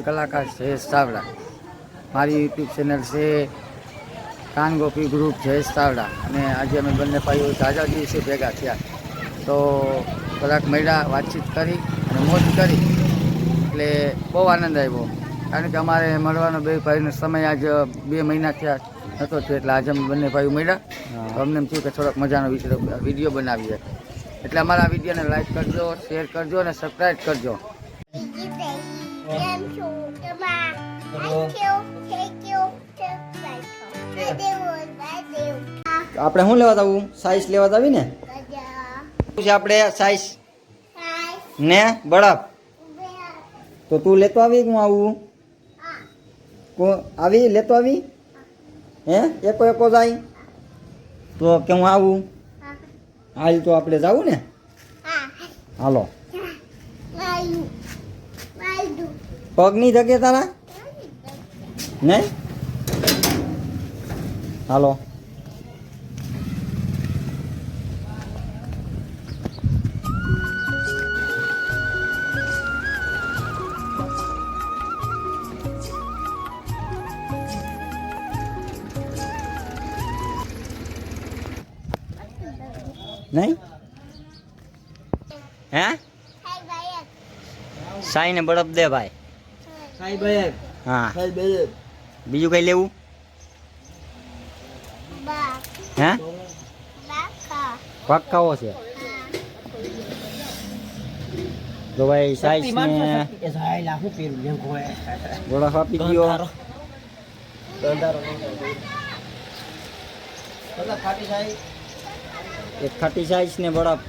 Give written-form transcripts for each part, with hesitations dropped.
કલાકાર જયેશ ચાવડા. મારી YouTube channel છે કાન ગોપી ગ્રુપ જયેશ ચાવડા. અને આજે અમે બંને ભાઈઓ ઝાઝા દિવસે ભેગા થયા, તો થોડાક મળ્યા, વાતચીત કરી અને મોજ કરી, એટલે બહુ આનંદ આવ્યો. કારણ કે અમારે મળવાનો બે ભાઈનો સમય આજ 2 મહિના થયા નહોતો થયો, એટલે આજે અમે બંને ભાઈઓ મળ્યા. તો અમને એમ થયું કે થોડોક મજાનો વિડીયો બનાવીએ, એટલે અમારા વિડીયોને લાઈક કરજો, શેર કરજો અને સબસ્ક્રાઈબ કરજો. આપણે શું લેવા જવું? સાઈઝ લેવા જાવી ને? આપણે સાઈઝ ને બરફ. તો તું લેતો આવી, હું આવું? આવી લેતો આવી? હે એકો એકો જાય તો કે હું આવું? હાલ તો આપણે જાવું ને? હાલો. પગની જગ્યા તારા નહીં? હાલો. નહીં? હે સાઈ ને બરફ દે ભાઈ. હા, બીજું કઈ લેવું? હે પાક ખાવો છે તો ભાઈ સાઈઝ ને બરફ આપી ગયો. એક ખાટી સાઈઝ ને બરફ.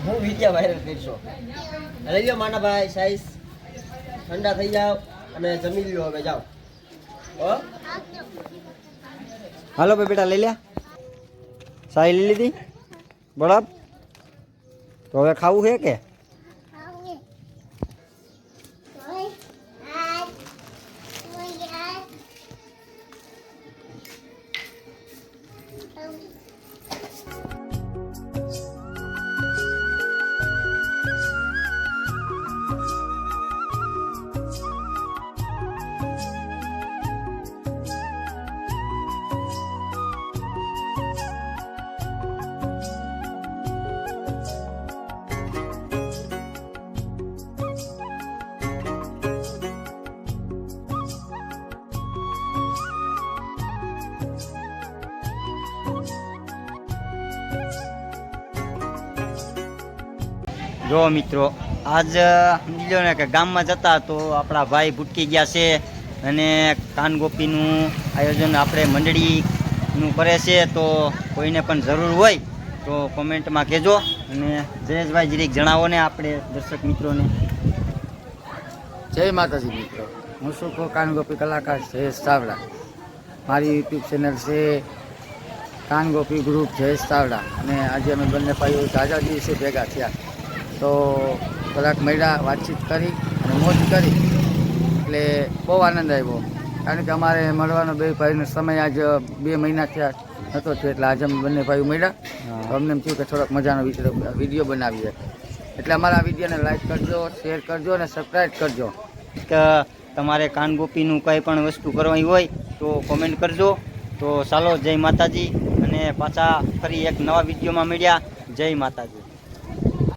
હું વિડીયો વાયરલ કરશો. લઈ લો માના ભાઈ સાઈઝ. ઠંડા થઈ જાવ અને જમી લ્યો. હવે જાઓ. હાલો ભાઈ બેટા, લઈ લે. સાઈ લઈ લીધી, બરાબર. તો હવે ખાવું છે કે? જો મિત્રો, આજ સમજી લો ને કે ગામમાં જતા તો આપણા ભાઈ ભૂટકી ગયા છે, અને કાનગોપીનું આયોજન આપણે મંડળીનું કરે છે. તો કોઈને પણ જરૂર હોય તો કોમેન્ટમાં કહેજો. અને જયેશભાઈ જરીક જણાવો ને આપણે દર્શક મિત્રોને. જય માતાજી મિત્રો, હું શું કહું, કાન ગોપી કલાકાર જયેશ ચાવડા. મારી યુટ્યુબ ચેનલ છે કાન ગોપી ગ્રુપ જયેશ ચાવડા. અને આજે અમે બંને ભાઈઓ ઝાઝા દિવસે ભેગા થયા, તો થોડાક મળ્યા, વાતચીત કરી અને મોજ કરી, એટલે બહુ આનંદ આવ્યો. કારણ કે અમારે મળવાનો બે ભાઈનો સમય આજ 2 મહિના થયા નહોતો થયો, એટલે આજે અમે બંને ભાઈઓ મળ્યા. તો અમને એમ થયું કે થોડોક મજાનો વિડીયો બનાવીએ, એટલે અમારા વિડીયોને લાઈક કરજો, શેર કરજો અને સબસ્ક્રાઈબ કરજો. કે તમારે કાનગોપીનું કંઈ પણ વસ્તુ કરવાની હોય તો કોમેન્ટ કરજો. તો ચાલો, જય માતાજી. અને પાછા ફરી એક નવા વિડીયોમાં મળ્યા. જય માતાજી.